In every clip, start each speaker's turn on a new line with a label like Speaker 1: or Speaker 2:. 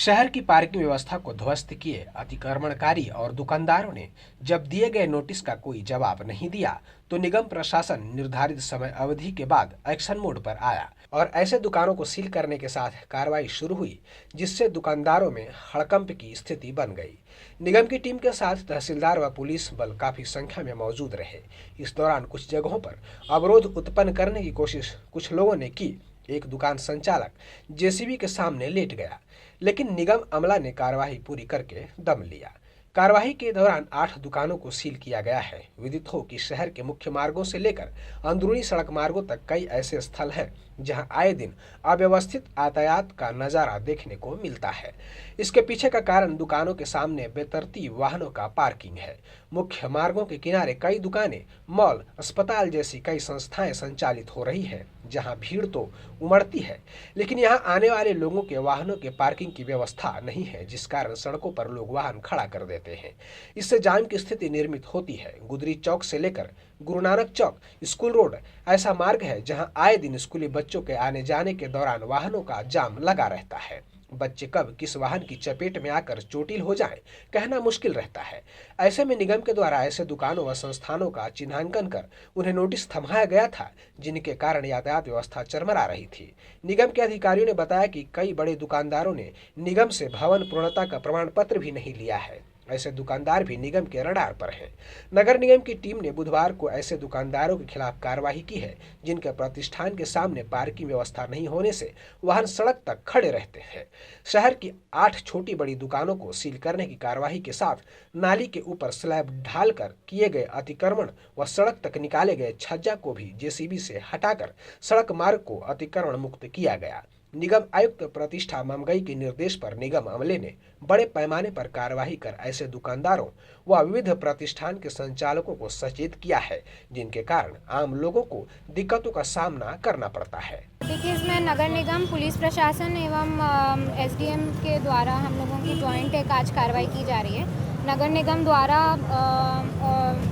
Speaker 1: शहर की पार्किंग व्यवस्था को ध्वस्त किए अतिक्रमणकारी और दुकानदारों ने जब दिए गए नोटिस का कोई जवाब नहीं दिया तो निगम प्रशासन निर्धारित समय अवधि के बाद एक्शन मोड पर आया और ऐसे दुकानों को सील करने के साथ कार्रवाई शुरू हुई, जिससे दुकानदारों में हड़कंप की स्थिति बन गई। निगम की टीम के साथ तहसीलदार व पुलिस बल काफी संख्या में मौजूद रहे। इस दौरान कुछ जगहों पर अवरोध उत्पन्न करने की कोशिश कुछ लोगों ने की। एक दुकान संचालक जेसीबी के सामने लेट गया, लेकिन निगम अमला ने कार्यवाही पूरी करके दम लिया। कार्यवाही के दौरान 8 दुकानों को सील किया गया है। विदित हो कि शहर के मुख्य मार्गों से लेकर अंदरूनी सड़क मार्गों तक कई ऐसे स्थल हैं जहां आए दिन अव्यवस्थित यातायात का नजारा देखने को मिलता है। इसके पीछे का कारण दुकानों के सामने बेतरतीब वाहनों का पार्किंग है। मुख्य मार्गों के किनारे कई दुकानें, मॉल, अस्पताल जैसी कई संस्थाएं संचालित हो रही है, जहां भीड़ तो उमड़ती है, लेकिन यहां आने वाले लोगों के वाहनों के पार्किंग की व्यवस्था नहीं है, जिस कारण सड़कों पर लोग वाहन खड़ा कर देते हैं। इससे जाम की स्थिति निर्मित होती है। गुदरी चौक से लेकर गुरु नानक चौक, स्कूल रोड ऐसा मार्ग है जहां आए दिन स्कूली बच्चों के आने जाने के दौरान वाहनों का जाम लगा रहता है। बच्चे कब किस वाहन की चपेट में आकर चोटिल हो जाएं, कहना मुश्किल रहता है। ऐसे में निगम के द्वारा ऐसे दुकानों व संस्थानों का चिन्हांकन कर उन्हें नोटिस थमाया गया था, जिनके कारण यातायात व्यवस्था चरमरा रही थी। निगम के अधिकारियों ने बताया कि कई बड़े दुकानदारों ने निगम से भवन पूर्णता का प्रमाण पत्र भी नहीं लिया है। ऐसे दुकानदार भी निगम के रडार पर हैं। नगर निगम की टीम ने बुधवार को ऐसे दुकानदारों के खिलाफ कार्रवाई की है, जिनके प्रतिष्ठान के सामने पार्किंग व्यवस्था नहीं होने से वाहन सड़क तक खड़े रहते हैं। शहर की 8 छोटी बड़ी दुकानों को सील करने की कार्रवाई के साथ नाली के ऊपर स्लैब ढालकर किए गए अतिक्रमण व सड़क तक निकाले गए छज्जा को भी जेसीबी से हटाकर सड़क मार्ग को अतिक्रमण मुक्त किया गया। निगम आयुक्त प्रतिष्ठा ममगई के निर्देश पर निगम अमले ने बड़े पैमाने पर कार्यवाही कर ऐसे दुकानदारों व विविध प्रतिष्ठान के संचालकों को सचेत किया है, जिनके कारण आम लोगों को दिक्कतों का सामना करना पड़ता है।
Speaker 2: देखिए, इसमें नगर निगम, पुलिस प्रशासन एवं एसडीएम के द्वारा हम लोगों की जॉइंट एक आज कार्रवाई की जा रही है। नगर निगम द्वारा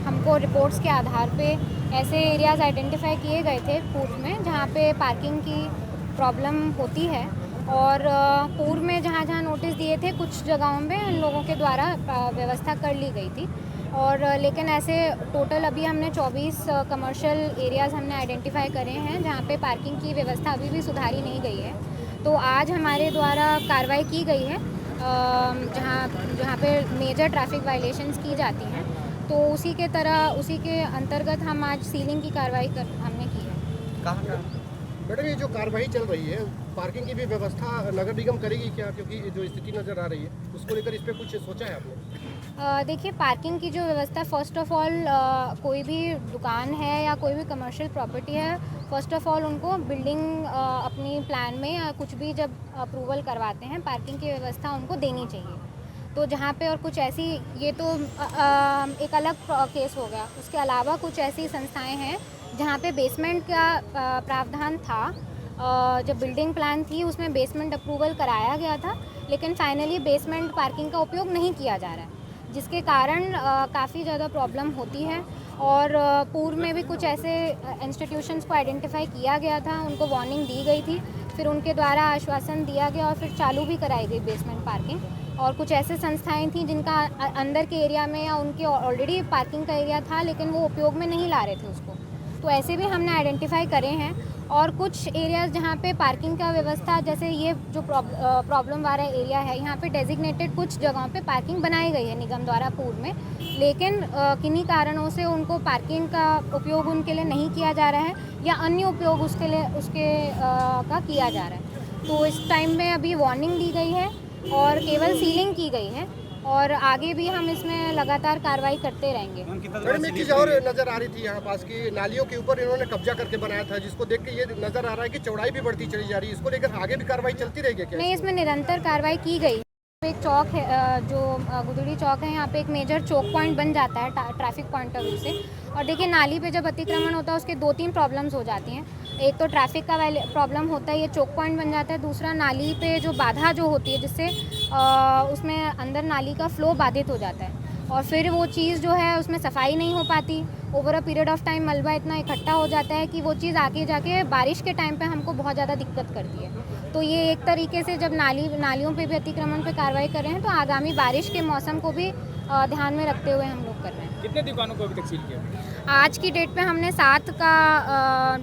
Speaker 2: हमको रिपोर्ट्स के आधार पे ऐसे एरियाज़ आइडेंटिफाई किए गए थे पूर्व में, जहाँ पे पार्किंग की प्रॉब्लम होती है, और पूर्व में जहाँ जहाँ नोटिस दिए थे कुछ जगहों पे इन लोगों के द्वारा व्यवस्था कर ली गई थी। और लेकिन ऐसे टोटल अभी हमने 24 कमर्शियल एरियाज़ हमने आइडेंटिफाई करे हैं जहाँ पे पार्किंग की व्यवस्था अभी भी सुधारी नहीं गई है। तो आज हमारे द्वारा कार्रवाई की गई है जहाँ पे मेजर ट्रैफिक वायलेशंस की जाती हैं। तो उसी के अंतर्गत हम आज सीलिंग की कार्रवाई हमने की है।
Speaker 3: कहाँ? मैडम, ये जो कार्रवाई चल रही है, पार्किंग की भी व्यवस्था नगर निगम करेगी क्या? क्योंकि जो स्थिति नज़र आ रही है उसको लेकर इस पर कुछ सोचा है आपने?
Speaker 2: देखिए, पार्किंग की जो व्यवस्था, फर्स्ट ऑफ ऑल कोई भी दुकान है या कोई भी कमर्शियल प्रॉपर्टी है, फर्स्ट ऑफ ऑल उनको बिल्डिंग अपनी प्लान में या कुछ भी जब अप्रूवल करवाते हैं, पार्किंग की व्यवस्था उनको देनी चाहिए। तो जहाँ पे और कुछ ऐसी, ये तो एक अलग केस हो गया। उसके अलावा कुछ ऐसी संस्थाएं हैं जहाँ पे बेसमेंट का प्रावधान था। जब बिल्डिंग प्लान थी उसमें बेसमेंट अप्रूवल कराया गया था, लेकिन फाइनली बेसमेंट पार्किंग का उपयोग नहीं किया जा रहा है, जिसके कारण काफ़ी ज़्यादा प्रॉब्लम होती है। और पूर्व में भी कुछ ऐसे इंस्टीट्यूशंस को आइडेंटिफाई किया गया था, उनको वार्निंग दी गई थी, फिर उनके द्वारा आश्वासन दिया गया और फिर चालू भी कराई गई बेसमेंट पार्किंग। और कुछ ऐसे संस्थाएं थीं जिनका अंदर के एरिया में या उनके ऑलरेडी पार्किंग का एरिया था, लेकिन वो उपयोग में नहीं ला रहे थे उसको। तो ऐसे भी हमने आइडेंटिफाई करे हैं। और कुछ एरियाज़ जहाँ पे पार्किंग का व्यवस्था, जैसे ये जो प्रॉब्लम वाला एरिया है, यहाँ पे डेजिग्नेटेड कुछ जगहों पे पार्किंग बनाई गई है निगम द्वारा पूर्व में, लेकिन किन्हीं कारणों से उनको पार्किंग का उपयोग उनके लिए नहीं किया जा रहा है या अन्य उपयोग का किया जा रहा है। तो इस टाइम में अभी वार्निंग दी गई है और केवल सीलिंग की गई है, और आगे भी हम इसमें लगातार कार्रवाई करते रहेंगे।
Speaker 3: मैडम, एक चीज़ और नज़र आ रही थी यहाँ पास की, नालियों के ऊपर इन्होंने कब्जा करके बनाया था, जिसको देख के ये नज़र आ रहा है कि चौड़ाई भी बढ़ती चली जा रही है। इसको लेकर आगे भी कार्रवाई चलती रहेगी क्या?
Speaker 2: नहीं, इसमें निरंतर कार्रवाई की गई। एक चौक है जो गुदड़ी चौक है, यहाँ पे एक मेजर चौक पॉइंट बन जाता है ट्रैफिक पॉइंट ऑफ व्यू से। और देखिए, नाली पे जब अतिक्रमण होता है उसके 2-3 प्रॉब्लम्स हो जाती हैं। एक तो ट्रैफिक का प्रॉब्लम होता है, ये चौक पॉइंट बन जाता है। दूसरा, नाली पे जो बाधा जो होती है, जिससे उसमें अंदर नाली का फ्लो बाधित हो जाता है, और फिर वो चीज़ जो है उसमें सफाई नहीं हो पाती, over a period of time मलबा इतना इकट्ठा हो जाता है कि वो चीज़ आगे जाके बारिश के टाइम पे हमको बहुत ज़्यादा दिक्कत करती है। तो ये एक तरीके से जब नालियों पे भी अतिक्रमण पे कार्रवाई कर रहे हैं तो आगामी बारिश के मौसम को भी ध्यान में रखते हुए हम लोग कर रहे हैं।
Speaker 4: कितने दुकानों को अभी तक सील किया?
Speaker 2: आज की डेट पे हमने 7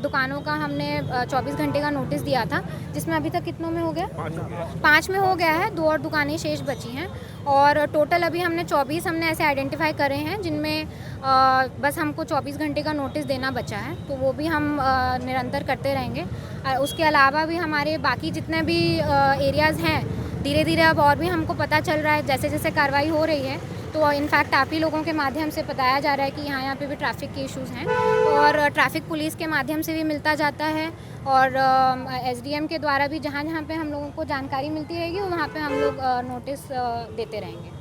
Speaker 2: दुकानों का हमने 24 घंटे का नोटिस दिया था, जिसमें अभी तक कितनों में हो गया? 5 में हो गया है, 2 और दुकानें शेष बची हैं और टोटल अभी हमने 24 हमने ऐसे आइडेंटिफाई करे हैं जिनमें बस हमको 24 घंटे का नोटिस देना बचा है, तो वो भी हम निरंतर करते रहेंगे। उसके अलावा भी हमारे बाकी जितने भी एरियाज़ हैं, धीरे धीरे अब और भी हमको पता चल रहा है जैसे जैसे कार्रवाई हो रही है, तो इनफैक्ट आप ही लोगों के माध्यम से बताया जा रहा है कि यहाँ पे भी ट्रैफिक के इश्यूज़ हैं और ट्रैफिक पुलिस के माध्यम से भी मिलता जाता है और एसडीएम के द्वारा भी जहाँ जहाँ पे हम लोगों को जानकारी मिलती रहेगी वहाँ पे हम लोग नोटिस देते रहेंगे।